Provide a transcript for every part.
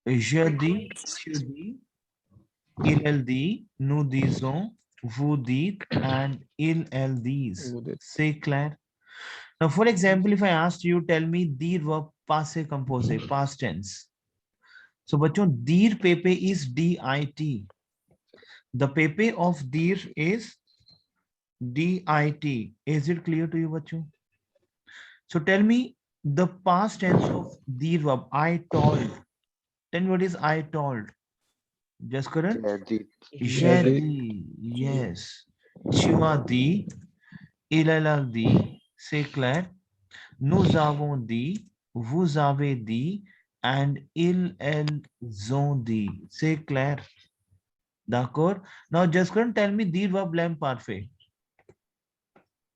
Je dis, tu dis, il dit, nous disons, vous dites, and elle disent. C'est clair? Now, for example, if I asked you, tell me dir verb passé composé, past tense. So, बच्चों, dir pepe is D-I-T. The pepe of dir is D-I-T. Is it clear to you, बच्चों? So, tell me the past tense of dir verb. I told. Tell me what is I told. Just correct? J'ai dit. Yes. Tu as dit. Il a dit. C'est clair. Nous avons dit. Vous avez dit. And elles ont dit. C'est clair. D'accord? Now, just couldn't tell me the verb lamp parfait.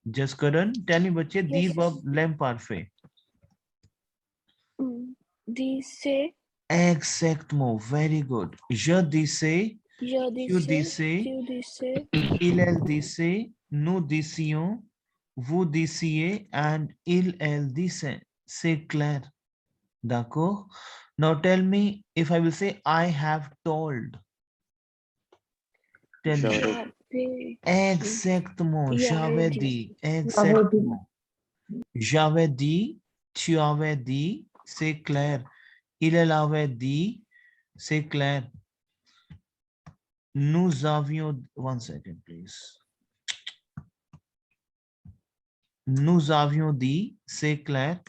Just couldn't tell me, बच्चे, the verb lamp parfait. Dice. Exactement. Very good. Je disais. Tu disais. Il disait. Nous disions. Vous disiez. And elles disaient. C'est clair. D'accord? Now tell me if I will say I have told. Tell me. Exactement. J'avais dit. Exactement. J'avais dit. Tu avais dit. C'est clair. Il avait dit. C'est clair. Nous avions. One second, please. Nous avions dit. C'est clair.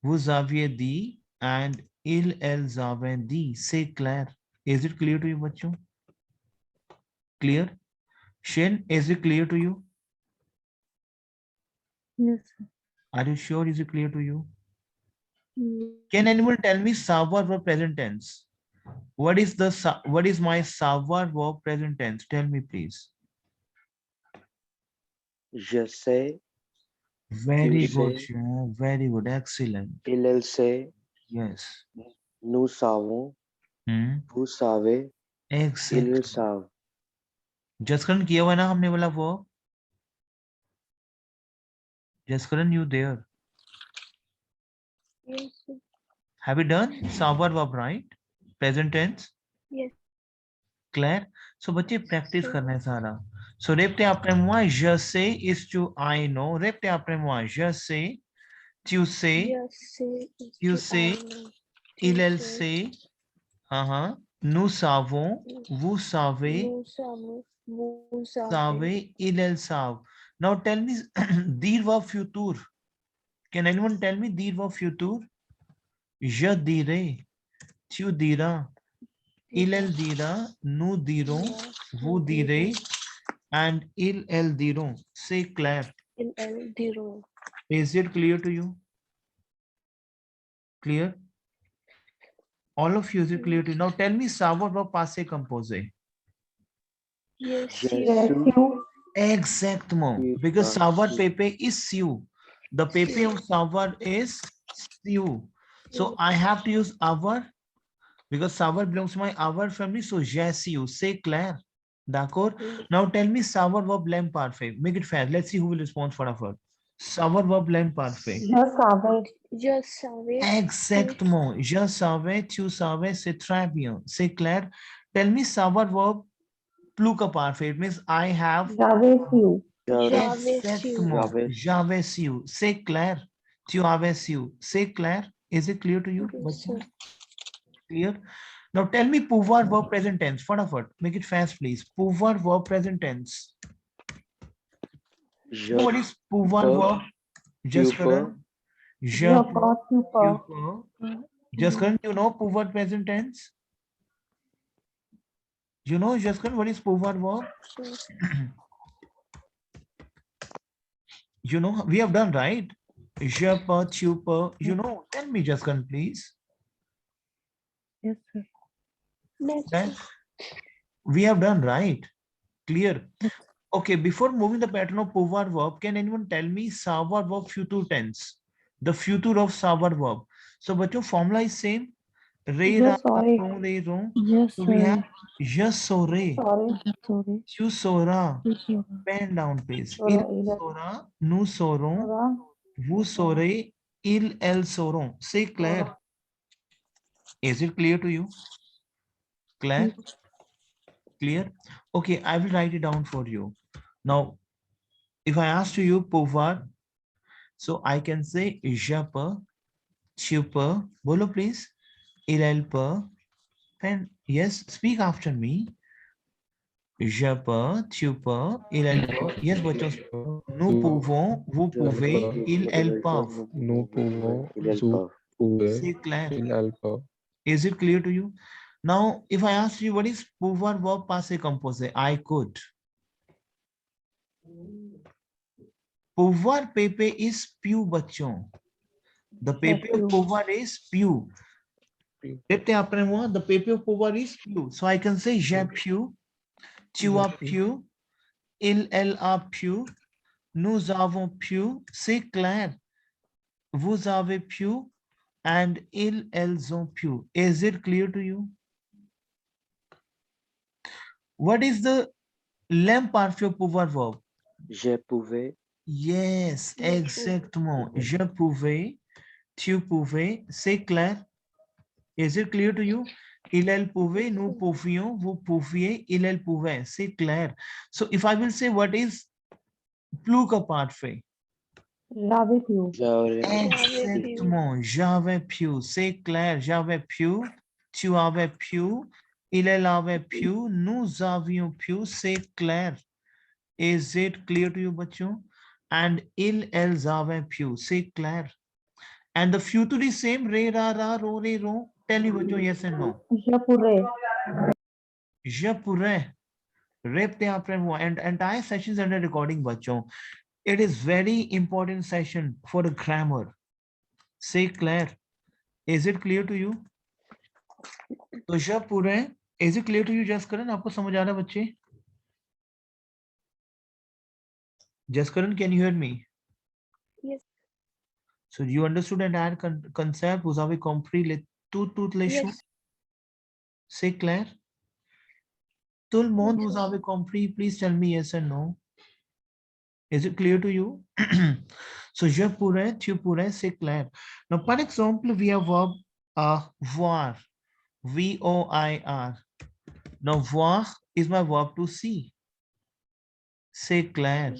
Vous aviez dit. And elles avaient dit. C'est clair. Is it clear to you, बच्चों? Clear? Shin, is it clear to you? Yes. Are you sure? Is it clear to you? Can anyone tell me savoir verb present tense? What is my savoir verb present tense? Tell me, please. Je sais. Very good, Shreya. Very good. Excellent. Il sait. Yes. Nous savons. Vous savez. Excellent. Ils savent. Jaskaran किया हुआ है ना हमने वाला verb? Jaskaran, you there? Yes. Have you done savoir verb, right? Present tense? Yes. Claire? So बच्चे practice करना है सारा. So répétez après moi. Je sais is to I know. Répétez après moi. Je sais. Tu sais. You say. Il sait. Nous savons. Vous savez. Savez. Ils savent. Now tell me dir verb futur. Can anyone tell me dir verb futur? Je dirai. Tu diras. Il dira. Nous dirons. Vous direz. And elles diront. C'est clair. Is it clear to you? Clear? All of you, is it clear to you? Now tell me savoir verb passé composé. Yes. Exactement. Because savoir pepe is su. The pepe of savoir is su. So I have to use our because savoir belongs to my our family. So j'ai su. C'est clair. D'accord? Now tell me savoir verb lamp parfait. Make it fair. Let's see who will respond for effort. Savoir verb lamp parfait. Je savais. Exactement. Je savais, tu savais, c'est très bien. C'est clair. Tell me savoir verb plus que parfait. It means I have. J'avais su. Exactement. J'avais su. C'est clair. Tu avais su. C'est clair. Is it clear to you? Clear. Now tell me pouvoir verb present tense. Fatafat. Make it fast, please. Pouvoir verb present tense. What is pouvoir verb? Just correct. Je peux. Just correct. You know pouvoir present tense? You know, just correct. What is pouvoir verb? You know, we have done, right? Je peux, tu peux. You know, tell me, Jaskan, please. Yes, sir. That we have done, right? Clear. Okay, before moving the pattern of pouvoir verb, can anyone tell me savoir verb future tense? The future of savoir verb. So, bachcho, formula is same. Re, ra, ron, re, ron. Yes, so we sir. have je saurai. Sorry. Tu sauras. Pen down, please. Il saura, nous saurons, vous saurez, elles sauront. C'est clair. Is it clear to you? Claire? Clear? Okay, I will write it down for you. Now, if I ask to you pouvoir, so I can say je peux, tu peux. Bolo please. Elle peut. And yes, speak after me. Je peux, tu peux, elle peut. Yes, बच्चों. Nous pouvons, vous pouvez, elles peuvent. Nous pouvons, Il est vous pas. pouvez, C'est clair. il peut. Is it clear to you? Now, if I ask you what is pouvoir verb passé composé, I could. Pouvoir PP is pew, बच्चों. The PP of pouvoir is pew. Répétez après moi. The PP of pouvoir is pew. So I can say j'ai pew, tu as pew, elle a pew, nous avons pew. C'est clair. Vous avez pew and elles ont pew. Is it clear to you? What is the l'im parfait of pouvoir verb? Je pouvais. Yes, exactement. Je pouvais, tu pouvais, c'est clair. Is it clear to you? Elle pouvait, nous pouvions, vous pouviez, elle pouvait, c'est clair. So if I will say what is plus que parfait? J'avais pu. Exactement, j'avais pu, c'est clair, j'avais pu, tu avais pu, il avait pu, nous avions pu, c'est clair. Is it clear to you, bachon? And elles avaient pu, c'est clair. And the future is same, re, ra, ro, re, ro. Tell me, bachon, yes and no. Je pourrais. Je pourrais. Répétez après moi. And entire session is under recording, bachon. It is very important session for the grammar. C'est clair. Is it clear to you? तो je pourrais. Is it clear to you, Jaskaran? आपको समझ आ रहा है बच्चे? Jaskaran, can you hear me? Yes. So you understood entire concept? Vous avez compris toutes les choses? Yes. C'est clair? Tout le monde vous avez compris? Please tell me yes and no. Is it clear to you? So je pourrais, tu pourrais, c'est clair. Now, par exemple, we have verb voir. V-O-I-R. Now, voir is my verb to see. C'est clair.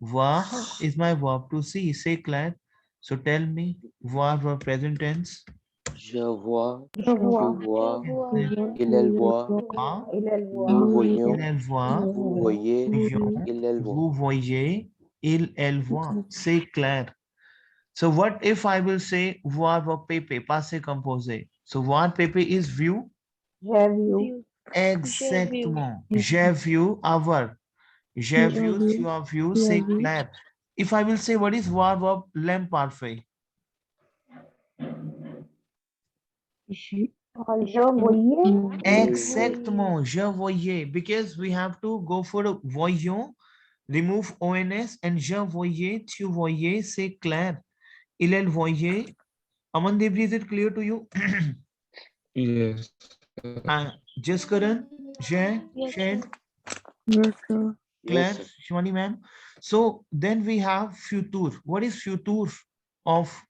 Voir is my verb to see. C'est clair. So tell me, voir verb present tense. Je vois. Je vois. Tu vois. Exact. Il voit. Ah, Il voit. Nous voyons. elle voit. Vous voyez. Voyons. Il voit. Vous voyez. Elle voit. C'est clair. So what if I will say voir verb PP, passé composé? So voir PP is view. J'ai vu. View. Exactement. J'ai vu, avoir. J'ai vu, tu as vu, c'est clair. If I will say what is voir verb l'im parfait? Je voyais. Exactement, je voyais. Because we have to go for a voyons, remove ONS, and je voyais, tu voyais, c'est clair. Il voyait. Aman Devji, is it clear to you? Yes. Jaskaran, Jay, Yes, Shane, Yes, sir. Claire, Yes, Shivani ma'am. So then we have futur. What is futur of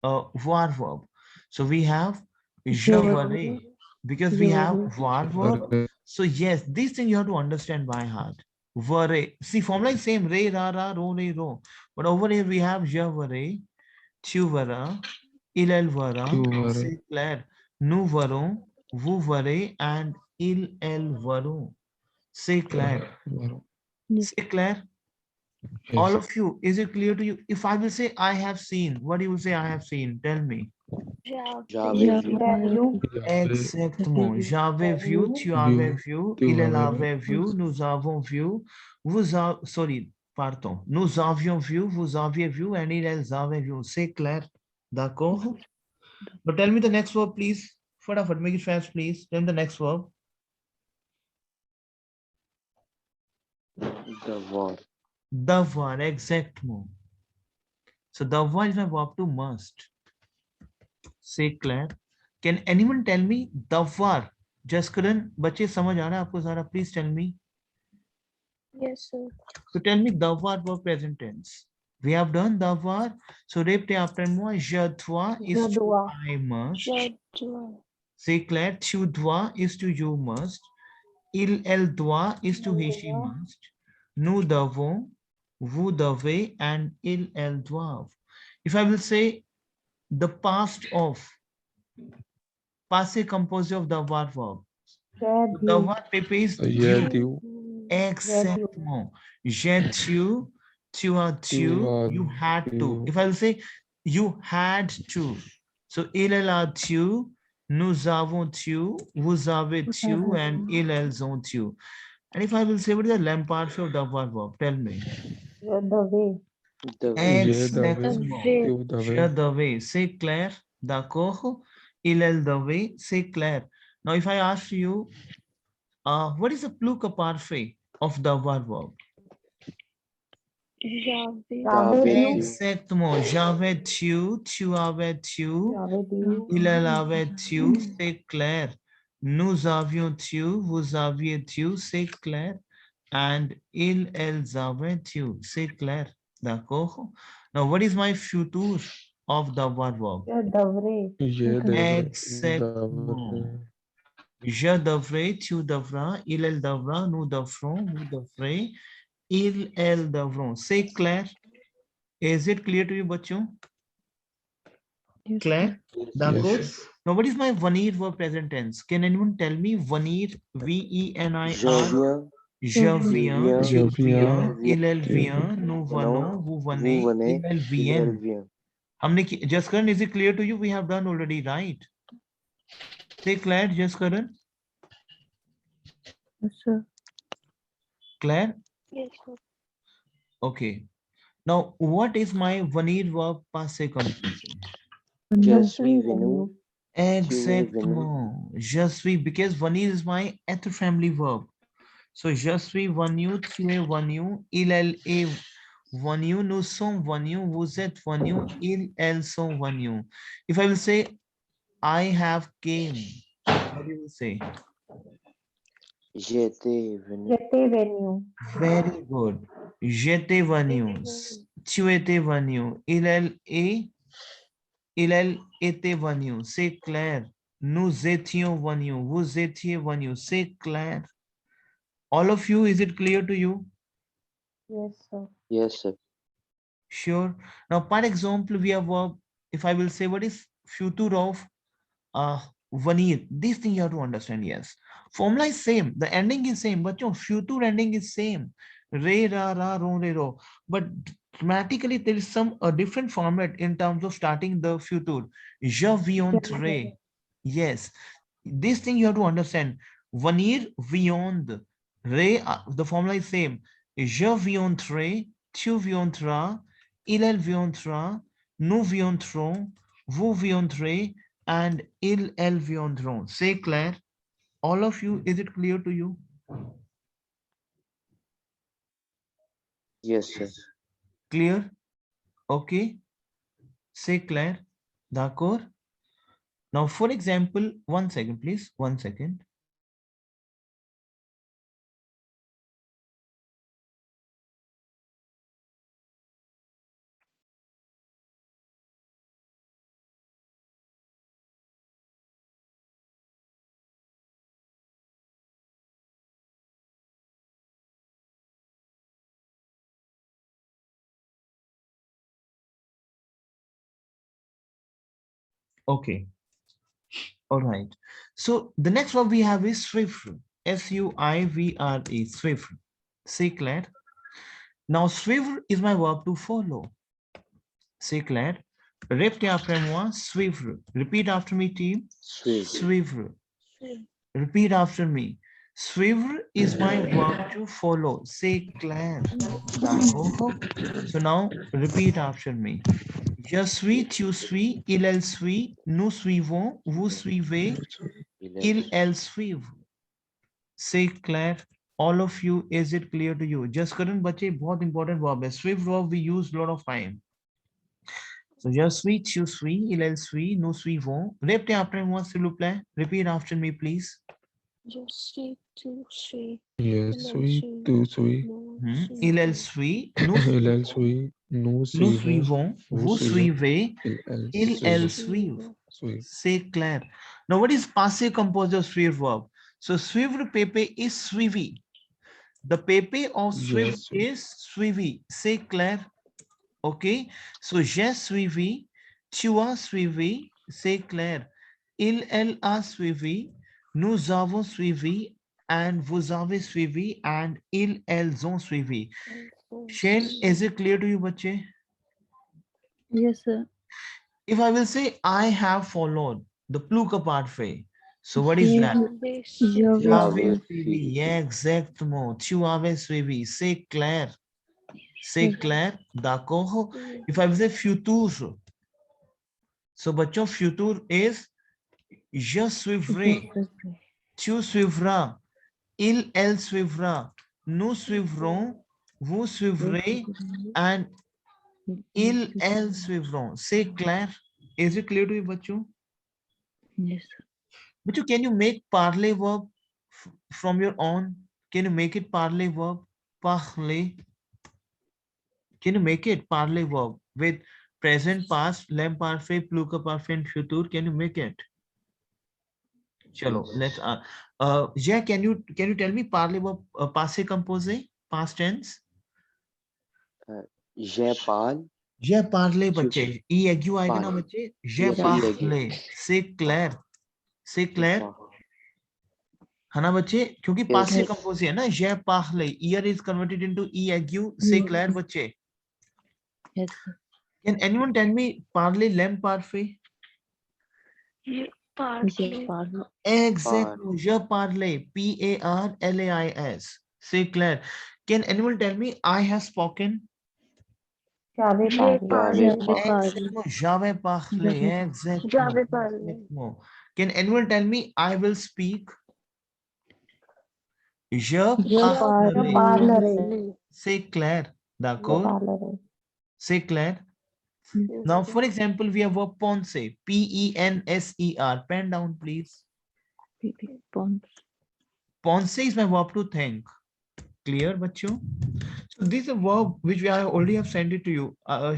voir verb? So we have je verrai, because we have voir verb. So yes, this thing you have to understand by heart. Verrai. See, formula is same, re, ra, ro, re, ro. But over here we have je verrai, tu verras, il verra, Tu verras. c'est clair. Nous verrons, vous verrez, and elles verront. C'est clair. C'est clair? Yes. All of you, is it clear to you? If I will say I have seen, what do you will say I have seen? Tell me. j'avais vu. Exactement. J'avais vu, tu avais vu, Tu il avais avait vu, nous avons vu, sorry, pardon. Nous avions vu, vous aviez vu, and ils avaient vu. C'est clair? D'accord? But tell me the next verb, please. Fadafat, make it fast, please. Tell me the next verb. Devoir. Devoir, exactement. So devoir is my verb to must. C'est clair? Can anyone tell me devoir? Jaskaran, बच्चे समझ आ रहा है आपको सारा? Please tell me. Yes, sir. So tell me devoir verb present tense. We have done devoir. So répétez après moi. Je dois is Je to dois. I must. Je dois. C'est clair. Tu dois is to you must. Il, elle doit is to he, she doit. must. Nous devons, vous devez, and il, elle doivent. If I will say the past of, passé composé of devoir verb. J'ai dû. Devoir PP is J'ai due. dû. Exactement. J'ai dû, tu as dû, as you had to. dû. If I will say you had to. So il, elle a dû, nous avons dû, vous avez dû, and ils, elles ont dû. And if I will say what is the Lampard of devoir verb, tell me. Je devais. devait, J'ai Exactement. devais. Devais. Tu Je devais. devais, c'est clair, d'accord? Il, elle devait, c'est clair. Now, if I ask you, what is the plural parfait of devoir verb? J'avais. J'avais dû. Exactement. J'avais tu, tu avais tu, J'avais dû. il, elle avait tu, c'est clair. Nous avions tu, vous aviez tu, c'est clair. And ils, elles avaient tu, c'est clair. D'accord? Now, what is my future of devoir verb? Je devrais. Je devrais. Exactement. Je devrais, tu devras, il, elle devra, nous devrons, vous devrez, ils, elles devront. C'est clair? Is it clear to you, bachon? Claire? D'accord? Yes. Now, what is my venir verb present tense? Can anyone tell me venir, je V-E-N-I-R? viens, Je viens, viens, tu Je viens. viens, il, elle Tu vient, nous venons, vous venez, vous venez, ils, elles il, elle viennent. vient. Jaskaran, is it clear to you? We have done already, right? Say Claire, Jaskaran. Yes, sir. Claire? Yes, sir. Okay. Now, what is my venir verb passé composé? Je suis venu, Exactement. Je suis, because venir is my être family verb. So, je suis venu, tu es venu, il, elle est venu, nous sommes venus, vous êtes venus, ils, elles sont venus. If I will say, I have came, what do you say? j'étais venu, J'étais venu. Very good. J'étais venu, tu étais venu, il, elle était venu, c'est clair. Nous étions venus, vous étiez venus, c'est clair. All of you, is it clear to you? Yes, sir. yes, sir. Sure. Now, par exemple, we have, if I will say what is future of venir, this thing you have to understand, yes. Formula is same, the ending is same, but your future ending is same. Re, ra, ra, ro, re, ro. But grammatically, there is some a different format in terms of starting the future. Je viendrai. Yes. This thing you have to understand. Venir, viande. Re, the formula is same. Je viendrai, tu viendras, il, elle viendra, nous viendrons, vous viendrez, and ils, elles viendront. Say Claire. All of you, is it clear to you? Yes, sir. Clear? Okay. Say Claire. D'accord? Now, for example, 1 second, please. 1 second. Okay. All right. So the next one we have is suivre. S-U-I-V-R-E, suivre. Say Claire. Now, suivre is my verb to follow. Say Claire. Répétez après moi, suivre. Repeat after me, team. Suivre, Suivre. Suivre. Repeat after me. Suivre is my verb to follow. Say Claire. D'accord? So now, repeat after me. Je suis, tu suis, il, elle suit, nous suivons, vous suivez, ils, elles suivent. Say Claire, all of you, is it clear to you? Just current बच्चे बहुत important verb है. Swift verb we use a lot of time. So je suis, tu suis, il, elle suit, nous suivons. Répétez après moi s'il vous plaît. Repeat after me, please. Je suis, tu suis, Je il, elle suis, suit, tu suis, nous Il suit, nous Il suivons, suit, nous nous suivons, suivons, vous vous suivez, suivez, ils suivent. suivent. C'est clair. Now, what is passé composed of suivre verb? So, suivre PP is suivi. The PP of suivre Yes. is suivi. C'est clair. Okay. So, j'ai suivi, tu as suivi, c'est clair. Elle a suivi, nous avons suivi, and vous avez suivi, and elles ont suivi. Shane, is it clear to you, bache? Yes, sir. If I will say I have followed the pluka parfait, so what is that? Je Tu avais vais suivi, yeah, exactement. Tu avais suivi, c'est clair. C'est clair, d'accord? If I will say futur, so bachon, futur is je suivrai, tu suivras, elle suivra, nous suivrons, vous suivrez, and elles suivront. C'est clair? Is it clear to you, bachon? Yes, sir. But can you make parler verb from your own? Can you make it parler verb? Parler. Can you make it parler verb with present, past, lem parfait, plural parfait, and futur? Can you make it? Chalo, let's. Yeah, can you tell me parler verb passé composé, past tense? Je parle. Je parler Tu बच्चे ई एग्यू आएगा ना parles. बच्चे je Yes, parler c'est clair है ना बच्चे क्योंकि पास से Yes. Compose है ना je parler ईयर इज कन्वर्टेड इनटू ई एग्यू c'est clair बच्चे Yes, sir. can anyone tell me parler lem parfait Je Partly. parle. exactly je parler PARLAIS c'est clair can anyone tell me I have spoken J'avais Je parlé. parle. exactement j'avais parlé exactement J'avais parlé. exactement. Can anyone tell me I will speak je parlerai parlerai. c'est clair Je d'accord parlerai. c'est clair now for example we have verb penser PENSER pen down please penser is my verb to think clear bachcho so this is a verb which we already have sent it to you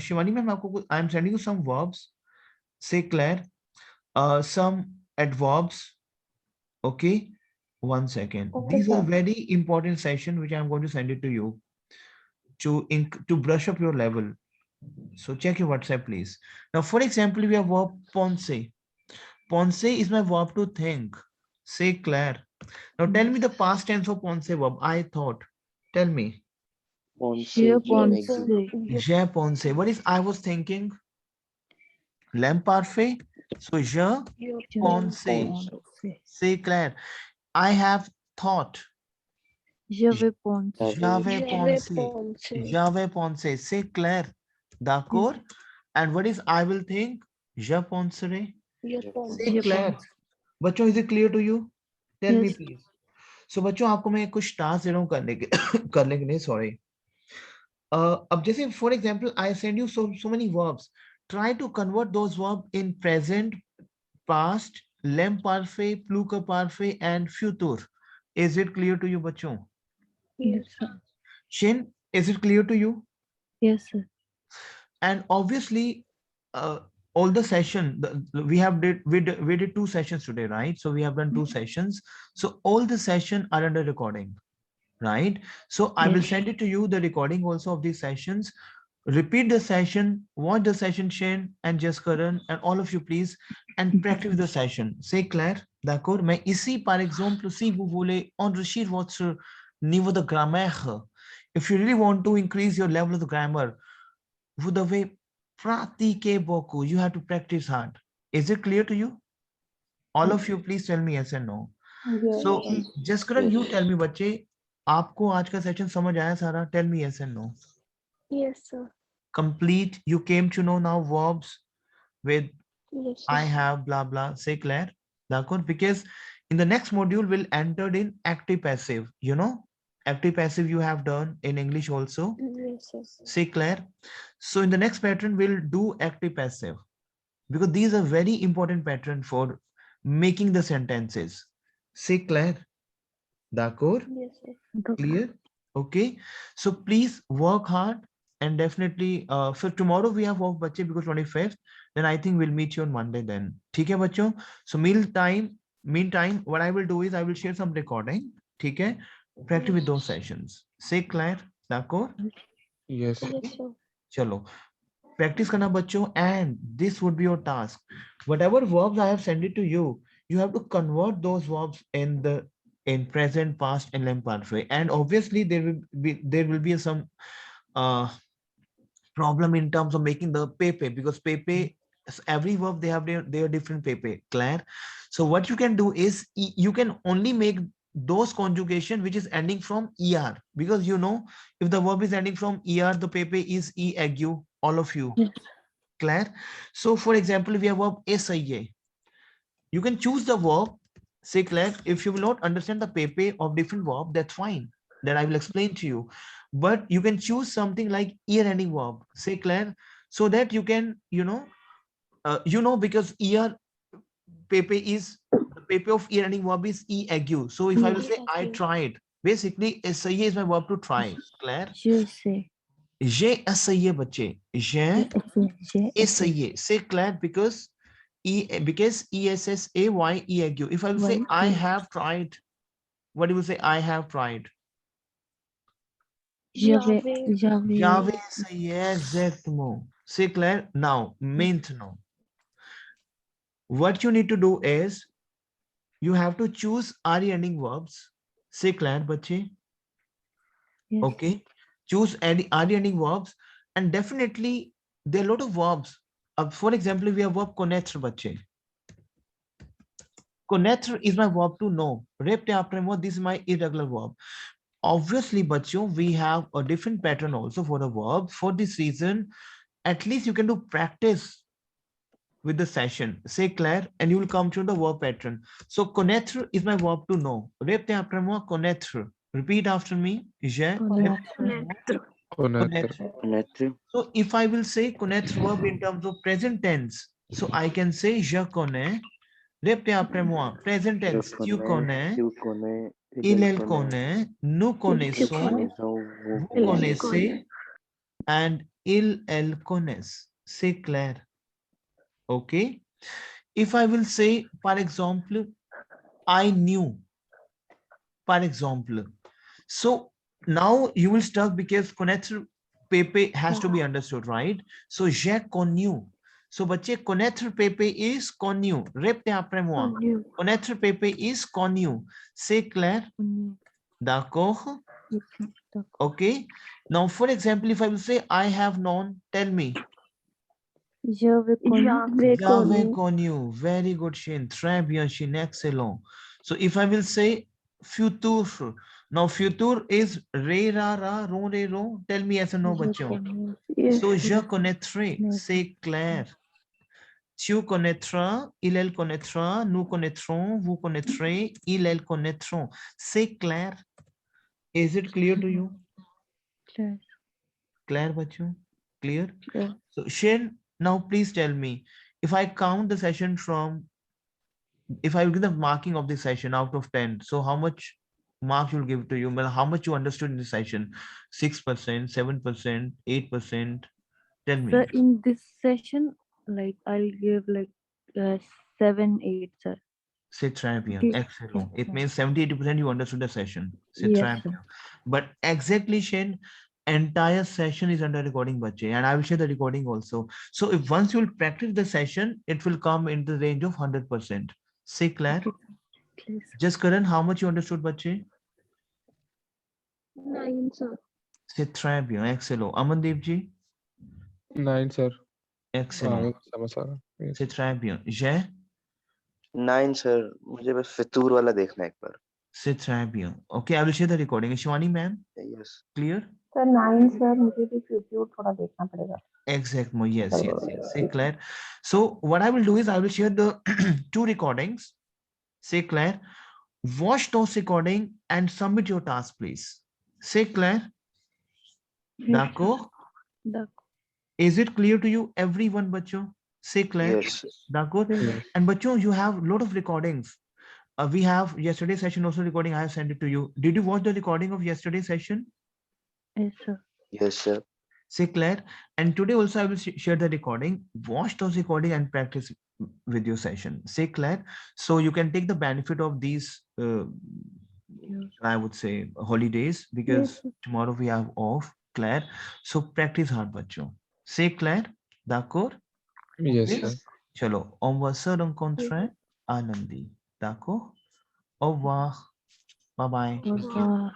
Shivani ma'am I am sending you some verbs c'est clair some adverbs okay 1 second Okay, these are sir. very important session which I am going to send it to you to brush up your level so check your WhatsApp please now for example we have verb penser penser is my verb to think c'est clair now tell me the past tense of penser verb I thought tell me Je pensais. j'ai pensé what is I was thinking l'em parfait so je pensais c'est clair I have thought Je vais penser. j'avais pensé j'avais pensé c'est clair d'accord and what is I will think je penserai c'est clair बच्चों is it clear to you tell me Yes. please so बच्चों आपको मैं कुछ task दे रहा हूँ करने के लिए सॉरी अब जैसे for example I send you so many verbs try to convert those verbs in present past lem parfait plural parfait and futur is it clear to you बच्चों Yes, sir. Shin is it clear to you Yes, sir. and obviously all the session we did 2 sessions today right so we have done 2 sessions so all the session are under recording right so I will send it to you the recording also of these sessions repeat the session watch the session Shane and Jaskaran and all of you please and practice the session c'est clair d'accord mais ici par exemple si vous voulez enrichir votre niveau de grammaire if you really want to increase your level of the grammar vous devez pratiquer beaucoup. You have to practice hard. Is it clear to you? All of you, please tell me yes and no. Yes. So, Jaskaran, you Yes. tell me, बच्चे, आपको आज का session समझ आया सारा? Tell me yes and no. Yes, sir. Complete. You came to know now verbs with Yes, I sir. have, blah, blah. C'est clair? D'accord? Because in the next module, we'll enter in active passive. You know? Active passive you have done in English also. Yes, sir. C'est clair? So in the next pattern, we'll do active passive because these are very important pattern for making the sentences. C'est clair? D'accord? Yes, sir. Clear? Okay, so please work hard and definitely so tomorrow we have off bache because 25th, then I think we'll meet you on Monday then. ठीक है बच्चों? So meantime what I will do is I will share some recording. ठीक है? Practice with those sessions. Say Claire, d'accord? Yes. Yes, sir. चलो practice करना बच्चों, and this would be your task. Whatever verbs I have sent it to you, you have to convert those verbs in present, past, and imperfect. And obviously there will be some uh problem in terms of making the pepe, because pepe, every verb they have their different pepe. Clear? So what you can do is you can only make those conjugation which is ending from er, because you know if the verb is ending from er, the pepe is e agu, all of you. Yes. Clear? So for example, we have verb SIA. You can choose the verb. Say Claire, if you will not understand the pepe of different verb, that's fine. That I will explain to you. But you can choose something like ear ending verb. Say Claire, so that you can, because ear pepe is the pepe of ear ending verb is e agu. So if I will say I Agu. tried, basically SIA is my verb to try. Claire? Je sais. J'ai essayé, बच्चे. J'ai J'ai essayé. Say Claire, because ESSAYEAQ. If I will say I have tried, what do you say? I have tried. J'avais. J'avais essayé, exactement. C'est clair? Now, maintenant, what you need to do is you have to choose RE ending verbs. C'est clair, बच्चे? Yes. Okay. Choose RE ending verbs, and definitely there are a lot of verbs. For example, we have verb connaître, बच्चे. Connaître is my verb to know. Repte après moi, this is my irregular verb. Obviously, bachcho, we have a different pattern also for the verb. For this reason, at least you can do practice with the session. Say Claire, and you will come to the verb pattern. So connaître is my verb to know. Repte après moi, connaître. Repeat after me. Je Connaître. connaître. Connaître. So if I will say connaître verb in terms of present tense, so I can say je connais. Repte après moi. Present Je tense. Tu connais. tu connais, Il connaît. Nous connaissons. connaissons, vous Vous connaissez. connaissez. And elle connaissent. C'est clair. Okay. If I will say, par exemple, I knew. Par exemple. So now you will start because connaître pepe has to be understood, right? So j'ai connu. So बच्चे connaître pepe is connu. Répétez après moi. Connaître pepe is connu. C'est clair? D'accord? Okay. Now, for example, if I will say I have known, tell me. J'avais connu. J'avais connu. Very good, Shin. Très bien, Shin. Excellent. So if I will say futur. Now, futur is re, ra, ra, ron, re, ron. Tell me yes or no, bachon. So, je connaîtrai. C'est clair. Tu connaîtras, elle connaîtra, nous connaîtrons, vous connaîtrez, elle connaîtront. C'est clair. Is it clear to you? Claire. Claire, bachon? Clear? Yeah. So, Shin, now please tell me, if I count the session from, if I give the marking of the session out of 10, so how much mark you'll give to you? How much you understood in the session? 6%, 7%, 8%? Tell me. Sir, in this session, like I'll give like 7, 8, sir. C'est très bien. Okay. Excellent. Yeah, It means 70-80% you understood the session. C'est Yes, très sir. bien. But exactly, Shane, entire session is under recording, bache, and I will share the recording also. So if once you will practice the session, it will come in the range of 100%. Say Claire. Okay, please. Just Karan, how much you understood, bache? 9, sir. C'est très bien. Excellent. Amandeep ji? 9, sir. Excellent. समझ आ रहा. Yes. C'est très bien. J'ai? 9 sir, मुझे बस फितूर वाला देखना है एक बार. C'est très bien. Okay, I will share the recording. Shivani ma'am, Yes. clear? Sir 9 sir मुझे भी फ्यूचर थोड़ा देखना पड़ेगा. Exactly. Yes. Say Claire. So what I will do is I will share the 2 recordings. Say Claire, watch those recording and submit your task, please. Say Claire. D'accord? D'accord. Is it clear to you, everyone, bacho? Say Claire. Yes. D'accord? Yes. And bacho, you have a lot of recordings. We have yesterday's session also recording. I have sent it to you. Did you watch the recording of yesterday's session? Yes, sir. Yes, sir. Say Claire. And today also I will share the recording. Watch those recording and practice with your session. Say Claire. So you can take the benefit of these, Yes. I would say, holidays, because sir. tomorrow we have off, Claire. So practice hard, बच्चों. Say Claire. D'accord? Yes, Okay? sir. Chalo. On va se rencontrer à lundi. D'accord? Au revoir. Bye bye. Au revoir.